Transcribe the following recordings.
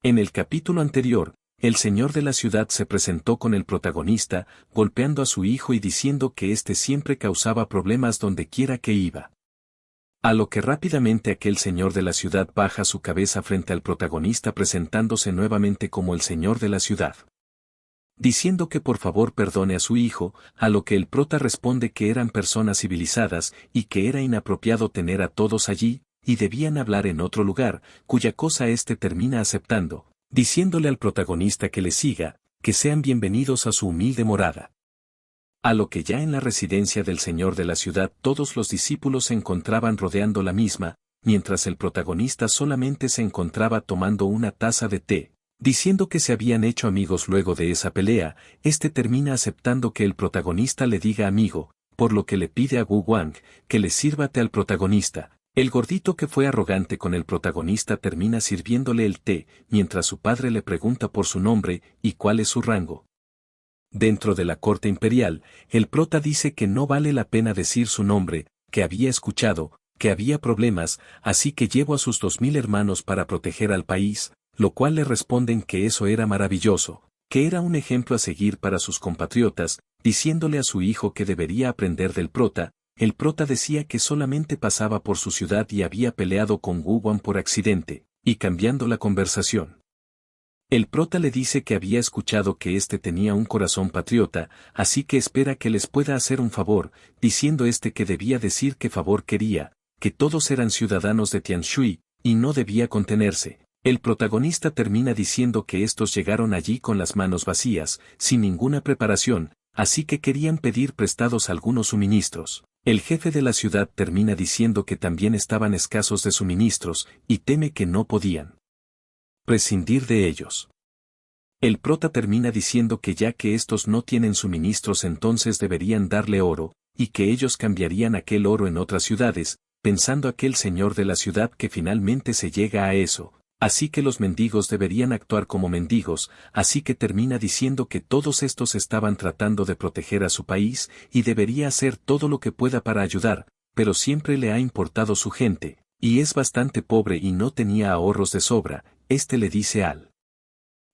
En el capítulo anterior, el señor de la ciudad se presentó con el protagonista, golpeando a su hijo y diciendo que éste siempre causaba problemas donde quiera que iba. A lo que rápidamente aquel señor de la ciudad baja su cabeza frente al protagonista presentándose nuevamente como el señor de la ciudad, diciendo que por favor perdone a su hijo, a lo que el prota responde que eran personas civilizadas y que era inapropiado tener a todos allí, y debían hablar en otro lugar, cuya cosa éste termina aceptando, diciéndole al protagonista que le siga, que sean bienvenidos a su humilde morada. A lo que ya en la residencia del señor de la ciudad todos los discípulos se encontraban rodeando la misma, mientras el protagonista solamente se encontraba tomando una taza de té, diciendo que se habían hecho amigos luego de esa pelea. Este termina aceptando que el protagonista le diga amigo, por lo que le pide a Wu Wang que le sirva té al protagonista. El gordito que fue arrogante con el protagonista termina sirviéndole el té, mientras su padre le pregunta por su nombre y cuál es su rango. Dentro de la corte imperial, el prota dice que no vale la pena decir su nombre, que había escuchado, que había problemas, así que llevo a sus 2000 hermanos para proteger al país, lo cual le responden que eso era maravilloso, que era un ejemplo a seguir para sus compatriotas, diciéndole a su hijo que debería aprender del prota. El prota decía que solamente pasaba por su ciudad y había peleado con Wu Wang por accidente, y cambiando la conversación, el prota le dice que había escuchado que éste tenía un corazón patriota, así que espera que les pueda hacer un favor, diciendo éste que debía decir qué favor quería, que todos eran ciudadanos de Tianshui, y no debía contenerse. El protagonista termina diciendo que estos llegaron allí con las manos vacías, sin ninguna preparación, así que querían pedir prestados algunos suministros. El jefe de la ciudad termina diciendo que también estaban escasos de suministros, y teme que no podían prescindir de ellos. El prota termina diciendo que ya que estos no tienen suministros entonces deberían darle oro, y que ellos cambiarían aquel oro en otras ciudades, pensando aquel señor de la ciudad que finalmente se llega a eso, así que los mendigos deberían actuar como mendigos, así que termina diciendo que todos estos estaban tratando de proteger a su país, y debería hacer todo lo que pueda para ayudar, pero siempre le ha importado su gente, y es bastante pobre y no tenía ahorros de sobra. Este le dice al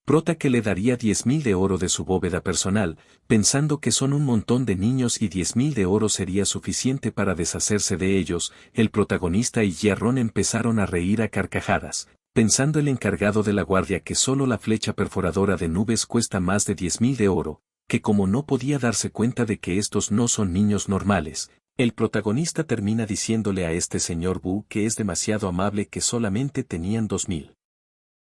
prota que le daría 10.000 de oro de su bóveda personal, pensando que son un montón de niños y 10.000 de oro sería suficiente para deshacerse de ellos. El protagonista y Jiarrón empezaron a reír a carcajadas, pensando el encargado de la guardia que solo la flecha perforadora de nubes cuesta más de 10.000 de oro, que como no podía darse cuenta de que estos no son niños normales, el protagonista termina diciéndole a este señor Bu que es demasiado amable que solamente tenían 2.000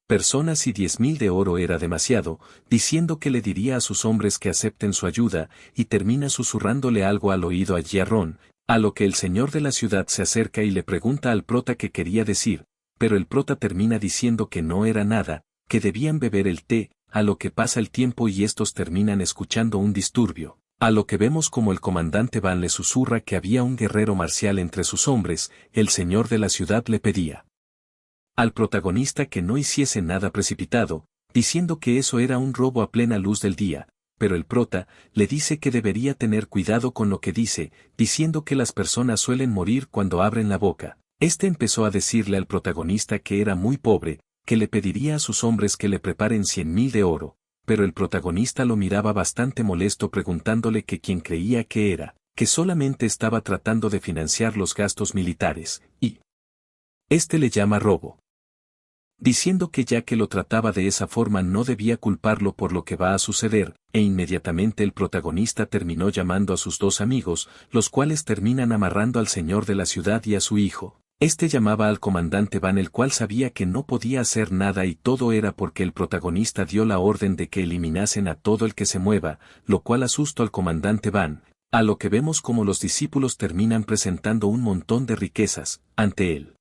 personas y 10.000 de oro era demasiado, diciendo que le diría a sus hombres que acepten su ayuda, y termina susurrándole algo al oído a Jiarrón, a lo que el señor de la ciudad se acerca y le pregunta al prota qué quería decir, pero el prota termina diciendo que no era nada, que debían beber el té, a lo que pasa el tiempo y estos terminan escuchando un disturbio, a lo que vemos como el comandante Van le susurra que había un guerrero marcial entre sus hombres. El señor de la ciudad le pedía al protagonista que no hiciese nada precipitado, diciendo que eso era un robo a plena luz del día, pero el prota le dice que debería tener cuidado con lo que dice, diciendo que las personas suelen morir cuando abren la boca. Este empezó a decirle al protagonista que era muy pobre, que le pediría a sus hombres que le preparen 100.000 de oro, pero el protagonista lo miraba bastante molesto preguntándole que quién creía que era, que solamente estaba tratando de financiar los gastos militares, y este le llama robo, diciendo que ya que lo trataba de esa forma no debía culparlo por lo que va a suceder, e inmediatamente el protagonista terminó llamando a sus dos amigos, los cuales terminan amarrando al señor de la ciudad y a su hijo. Este llamaba al comandante Van, el cual sabía que no podía hacer nada y todo era porque el protagonista dio la orden de que eliminasen a todo el que se mueva, lo cual asustó al comandante Van, a lo que vemos como los discípulos terminan presentando un montón de riquezas ante él.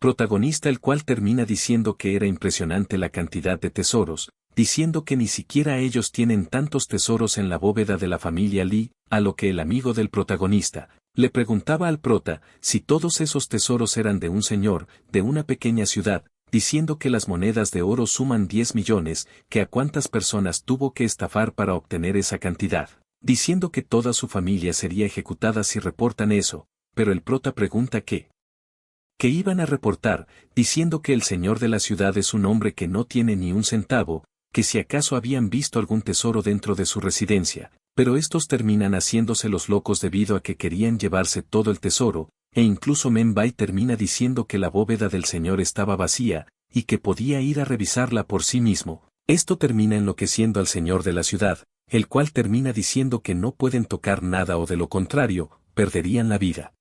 Protagonista, el cual termina diciendo que era impresionante la cantidad de tesoros, diciendo que ni siquiera ellos tienen tantos tesoros en la bóveda de la familia Li, a lo que el amigo del protagonista le preguntaba al prota si todos esos tesoros eran de un señor, de una pequeña ciudad, diciendo que las monedas de oro suman 10 millones, que a cuántas personas tuvo que estafar para obtener esa cantidad, diciendo que toda su familia sería ejecutada si reportan eso, pero el prota pregunta que iban a reportar, diciendo que el señor de la ciudad es un hombre que no tiene ni un centavo, que si acaso habían visto algún tesoro dentro de su residencia, pero estos terminan haciéndose los locos debido a que querían llevarse todo el tesoro, e incluso Membai termina diciendo que la bóveda del señor estaba vacía, y que podía ir a revisarla por sí mismo. Esto termina enloqueciendo al señor de la ciudad, el cual termina diciendo que no pueden tocar nada o de lo contrario, perderían la vida.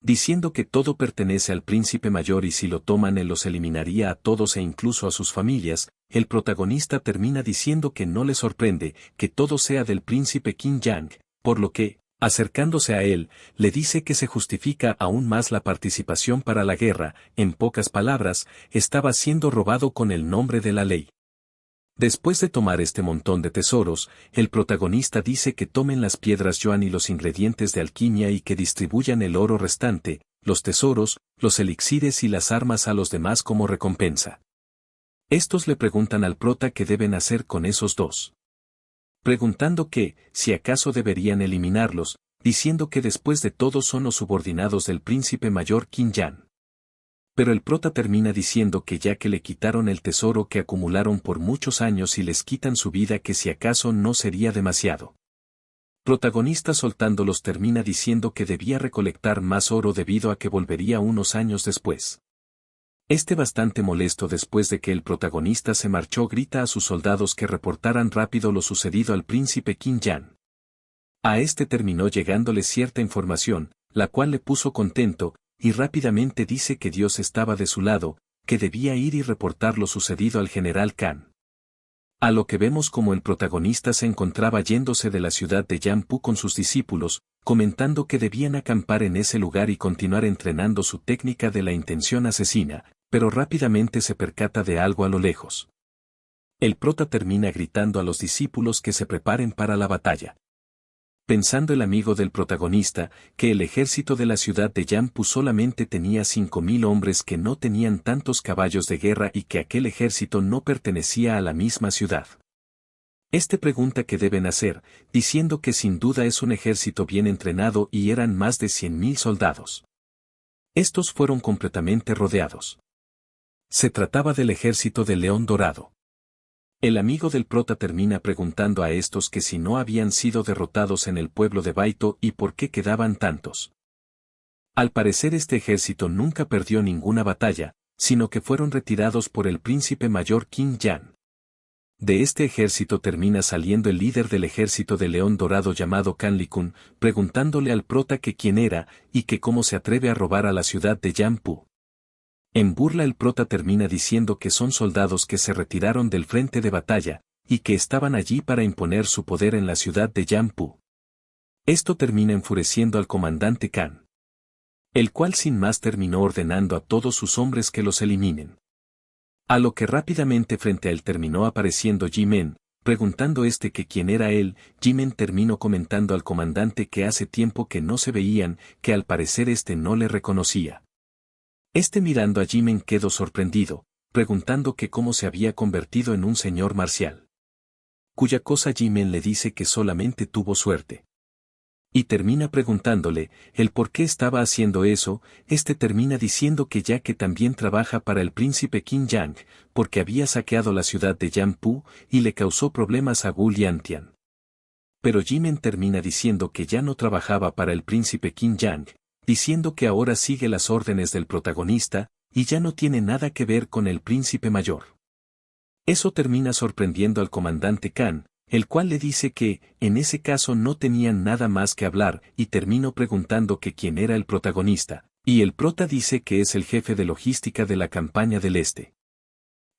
Diciendo que todo pertenece al príncipe mayor y si lo toman él los eliminaría a todos e incluso a sus familias, el protagonista termina diciendo que no le sorprende que todo sea del príncipe Qin Yang, por lo que, acercándose a él, le dice que se justifica aún más la participación para la guerra, en pocas palabras, estaba siendo robado con el nombre de la ley. Después de tomar este montón de tesoros, el protagonista dice que tomen las piedras yuan y los ingredientes de alquimia y que distribuyan el oro restante, los tesoros, los elixires y las armas a los demás como recompensa. Estos le preguntan al prota qué deben hacer con esos dos. Preguntando que, si acaso deberían eliminarlos, diciendo que después de todo son los subordinados del príncipe mayor Qin Yang. Pero el prota termina diciendo que ya que le quitaron el tesoro que acumularon por muchos años y les quitan su vida que si acaso no sería demasiado. Protagonista soltándolos termina diciendo que debía recolectar más oro debido a que volvería unos años después. Bastante molesto después de que el protagonista se marchó grita a sus soldados que reportaran rápido lo sucedido al príncipe Qin Yang. A terminó llegándole cierta información, la cual le puso contento, y rápidamente dice que Dios estaba de su lado, que debía ir y reportar lo sucedido al general Khan. A lo que vemos como el protagonista se encontraba yéndose de la ciudad de Yampu con sus discípulos, comentando que debían acampar en ese lugar y continuar entrenando su técnica de la intención asesina, pero rápidamente se percata de algo a lo lejos. El prota termina gritando a los discípulos que se preparen para la batalla. Pensando el amigo del protagonista, que el ejército de la ciudad de Yampu solamente tenía 5.000 hombres que no tenían tantos caballos de guerra y que aquel ejército no pertenecía a la misma ciudad. Pregunta qué deben hacer, diciendo que sin duda es un ejército bien entrenado y eran más de 100.000 soldados. Estos fueron completamente rodeados. Se trataba del ejército del León Dorado. El amigo del prota termina preguntando a estos que si no habían sido derrotados en el pueblo de Baito y por qué quedaban tantos. Al parecer ejército nunca perdió ninguna batalla, sino que fueron retirados por el príncipe mayor Qin Yang. De ejército termina saliendo el líder del ejército de León Dorado llamado Kanlikun, preguntándole al prota que quién era y que cómo se atreve a robar a la ciudad de Yampu. En burla el prota termina diciendo que son soldados que se retiraron del frente de batalla, y que estaban allí para imponer su poder en la ciudad de Yampu. Termina enfureciendo al comandante Khan, el cual sin más terminó ordenando a todos sus hombres que los eliminen. A lo que rápidamente frente a él terminó apareciendo Jimen, preguntando que quién era él. Jimen terminó comentando al comandante que hace tiempo que no se veían, que al parecer no le reconocía. Mirando a Jimen quedó sorprendido, preguntando que cómo se había convertido en un señor marcial. Cuya cosa Jimen le dice que solamente tuvo suerte. Y termina preguntándole el por qué estaba haciendo eso. Termina diciendo que ya que también trabaja para el príncipe Qin Yang, porque había saqueado la ciudad de Yampu y le causó problemas a Gu Liantian. Pero Jimen termina diciendo que ya no trabajaba para el príncipe Qin Yang, diciendo que ahora sigue las órdenes del protagonista, y ya no tiene nada que ver con el príncipe mayor. Eso termina sorprendiendo al comandante Khan, el cual le dice que, en ese caso no tenían nada más que hablar, y terminó preguntando que quién era el protagonista, y el prota dice que es el jefe de logística de la campaña del Este.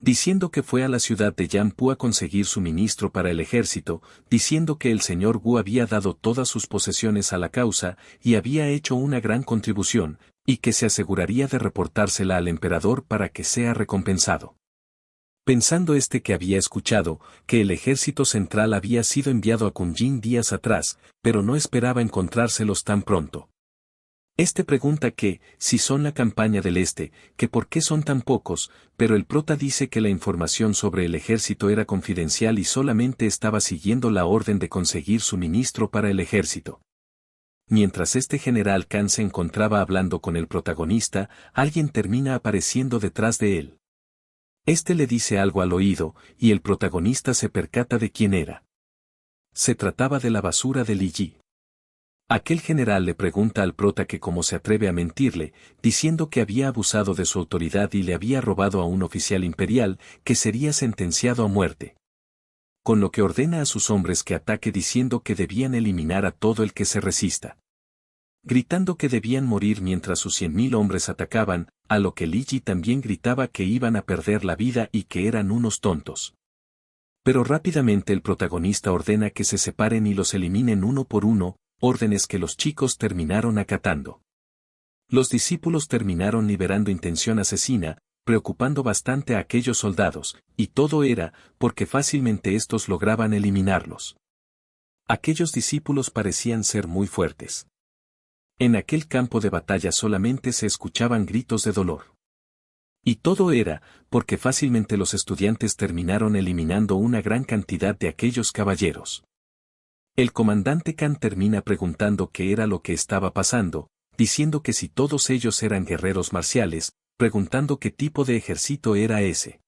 Diciendo que fue a la ciudad de Yampu a conseguir suministro para el ejército, diciendo que el señor Wu había dado todas sus posesiones a la causa, y había hecho una gran contribución, y que se aseguraría de reportársela al emperador para que sea recompensado. Pensando que había escuchado, que el ejército central había sido enviado a Kunjin días atrás, pero no esperaba encontrárselos tan pronto. Pregunta que, si son la campaña del Este, que por qué son tan pocos, pero el prota dice que la información sobre el ejército era confidencial y solamente estaba siguiendo la orden de conseguir suministro para el ejército. mientras este general Khan se encontraba hablando con el protagonista, alguien termina apareciendo detrás de él. Este le dice algo al oído, y el protagonista se percata de quién era. Se trataba de la basura de Li Yi. Aquel general le pregunta al prota que cómo se atreve a mentirle, diciendo que había abusado de su autoridad y le había robado a un oficial imperial, que sería sentenciado a muerte. Con lo que ordena a sus hombres que ataque diciendo que debían eliminar a todo el que se resista. Gritando que debían morir mientras sus 100.000 hombres atacaban, a lo que Li Yi también gritaba que iban a perder la vida y que eran unos tontos. Pero rápidamente el protagonista ordena que se separen y los eliminen uno por uno, órdenes que los chicos terminaron acatando. Los discípulos terminaron liberando intención asesina, preocupando bastante a aquellos soldados, y todo era porque fácilmente estos lograban eliminarlos. Aquellos discípulos parecían ser muy fuertes. En aquel campo de batalla solamente se escuchaban gritos de dolor. Y todo era porque fácilmente los estudiantes terminaron eliminando una gran cantidad de aquellos caballeros. El comandante Khan termina preguntando qué era lo que estaba pasando, diciendo que si todos ellos eran guerreros marciales, preguntando qué tipo de ejército era ese.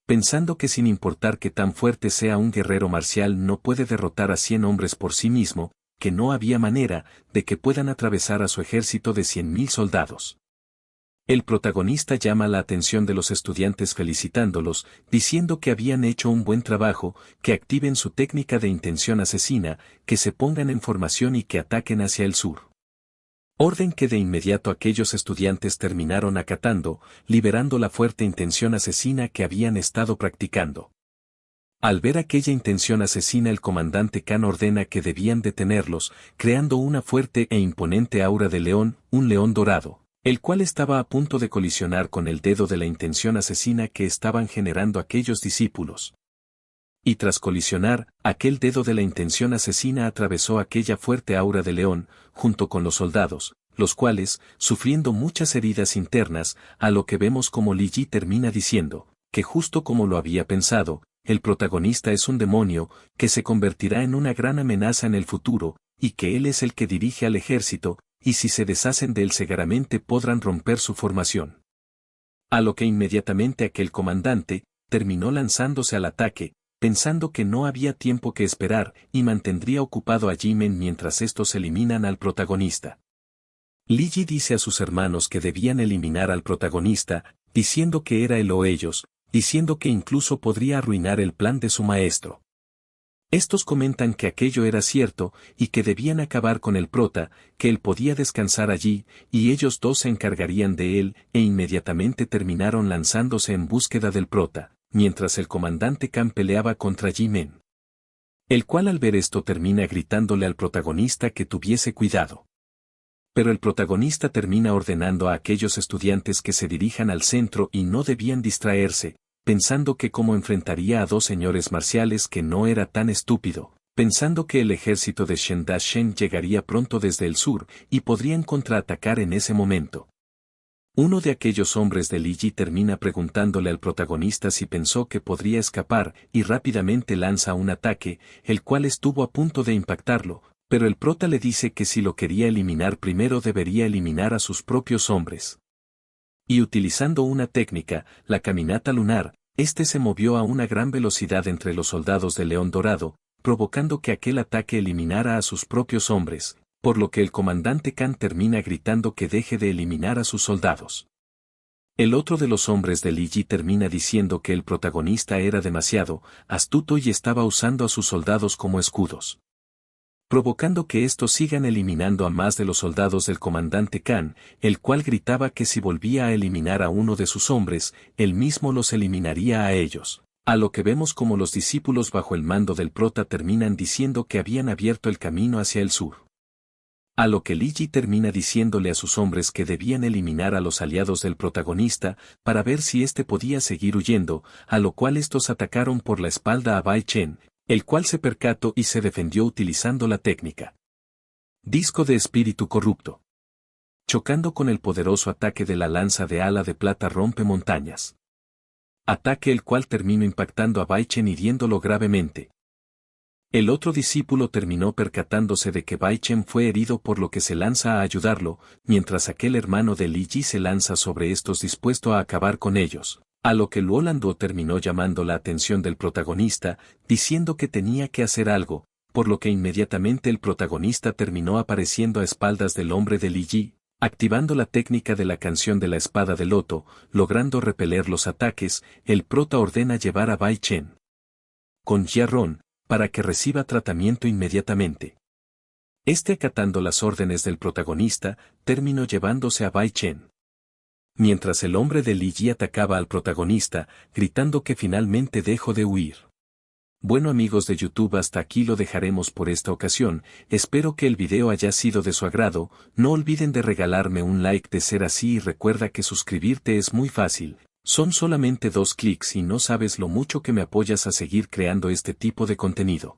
Pensando que sin importar qué tan fuerte sea un guerrero marcial no puede derrotar a 100 hombres por sí mismo, que no había manera de que puedan atravesar a su ejército de 100.000 soldados. El protagonista llama la atención de los estudiantes felicitándolos, diciendo que habían hecho un buen trabajo, que activen su técnica de intención asesina, que se pongan en formación y que ataquen hacia el sur. Orden que de inmediato aquellos estudiantes terminaron acatando, liberando la fuerte intención asesina que habían estado practicando. Al ver aquella intención asesina el comandante Khan ordena que debían detenerlos, creando una fuerte e imponente aura de león, un león dorado, el cual estaba a punto de colisionar con el dedo de la intención asesina que estaban generando aquellos discípulos. Y tras colisionar, aquel dedo de la intención asesina atravesó aquella fuerte aura de león, junto con los soldados, los cuales, sufriendo muchas heridas internas, a lo que vemos como Li Yi termina diciendo, que justo como lo había pensado, el protagonista es un demonio, que se convertirá en una gran amenaza en el futuro, y que él es el que dirige al ejército, y si se deshacen de él seguramente podrán romper su formación. A lo que inmediatamente aquel comandante, terminó lanzándose al ataque, pensando que no había tiempo que esperar, y mantendría ocupado a Jimen mientras estos eliminan al protagonista. Li Yi dice a sus hermanos que debían eliminar al protagonista, diciendo que era él o ellos, diciendo que incluso podría arruinar el plan de su maestro. Estos comentan que aquello era cierto, y que debían acabar con el prota, que él podía descansar allí, y ellos dos se encargarían de él, e inmediatamente terminaron lanzándose en búsqueda del prota, mientras el comandante Khan peleaba contra Jimen. El cual al ver esto termina gritándole al protagonista que tuviese cuidado. Pero el protagonista termina ordenando a aquellos estudiantes que se dirijan al centro y no debían distraerse, pensando que como enfrentaría a dos señores marciales que no era tan estúpido, pensando que el ejército de Shen Da-shen llegaría pronto desde el sur y podrían contraatacar en ese momento. Uno de aquellos hombres de Li Yi termina preguntándole al protagonista si pensó que podría escapar y rápidamente lanza un ataque, el cual estuvo a punto de impactarlo, pero el prota le dice que si lo quería eliminar primero debería eliminar a sus propios hombres. Y utilizando una técnica, la caminata lunar, este se movió a una gran velocidad entre los soldados de León Dorado, provocando que aquel ataque eliminara a sus propios hombres, por lo que el comandante Khan termina gritando que deje de eliminar a sus soldados. El otro de los hombres de Li Yi termina diciendo que el protagonista era demasiado astuto y estaba usando a sus soldados como escudos, provocando que estos sigan eliminando a más de los soldados del comandante Khan, el cual gritaba que si volvía a eliminar a uno de sus hombres, él mismo los eliminaría a ellos. A lo que vemos como los discípulos bajo el mando del prota terminan diciendo que habían abierto el camino hacia el sur. A lo que Li Yi termina diciéndole a sus hombres que debían eliminar a los aliados del protagonista, para ver si éste podía seguir huyendo, a lo cual estos atacaron por la espalda a Bai Chen, el cual se percató y se defendió utilizando la técnica disco de espíritu corrupto. Chocando con el poderoso ataque de la lanza de ala de plata rompe montañas. Ataque el cual terminó impactando a Bai Chen hiriéndolo gravemente. El otro discípulo terminó percatándose de que Bai Chen fue herido por lo que se lanza a ayudarlo, mientras aquel hermano de Li Ji se lanza sobre estos dispuesto a acabar con ellos. A lo que Luo Landuo terminó llamando la atención del protagonista, diciendo que tenía que hacer algo, por lo que inmediatamente el protagonista terminó apareciendo a espaldas del hombre de Li Ji, activando la técnica de la canción de la espada de loto, logrando repeler los ataques. El prota ordena llevar a Bai Chen con Jiarron, para que reciba tratamiento inmediatamente. Este, acatando las órdenes del protagonista, terminó llevándose a Bai Chen. Mientras el hombre de Li Ji atacaba al protagonista, gritando que finalmente dejó de huir. Bueno amigos de YouTube, hasta aquí lo dejaremos por esta ocasión. Espero que el video haya sido de su agrado. No olviden de regalarme un like de ser así y recuerda que suscribirte es muy fácil. Son solamente 2 clics y no sabes lo mucho que me apoyas a seguir creando este tipo de contenido.